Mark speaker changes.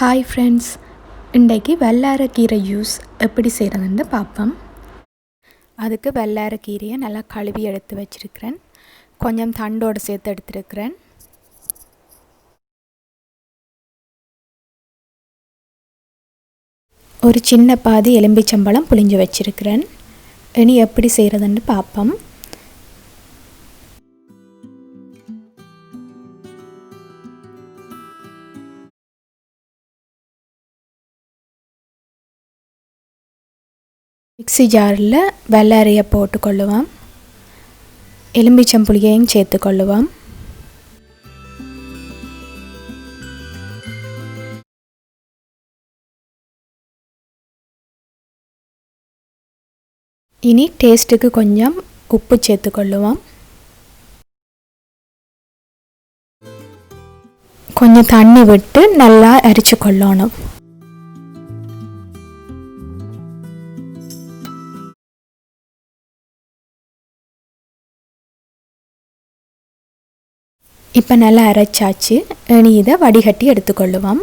Speaker 1: Hi friends, இன்றைக்கு வெள்ளரை கீரை juice எப்படி செய்கிறதுன்னு பார்ப்போம். அதுக்கு வெள்ளரை கீரையை நல்லா கழுவி எடுத்து வச்சுருக்கிறேன். கொஞ்சம் தண்டோடு சேர்த்து எடுத்துருக்கிறேன். ஒரு சின்ன பாதி எலும்பிச்சம்பழம் புளிஞ்சு வச்சுருக்கிறேன். இனி எப்படி செய்கிறதுன்னு பார்ப்போம். மிக்ஸி ஜாரில் வெள்ளரியை போட்டுக்கொள்ளுவோம். எலும்பிச்சம்புளியையும் சேர்த்துக்கொள்ளுவோம். இனி டேஸ்ட்டுக்கு கொஞ்சம் உப்பு சேர்த்துக்கொள்ளுவோம். கொஞ்சம் தண்ணி விட்டு நல்லா அரைச்சி கொள்ளணும். இப்போ நல்லா அரைச்சாச்சு. இனி இதை வடிகட்டி எடுத்துக்கொள்ளுவோம்.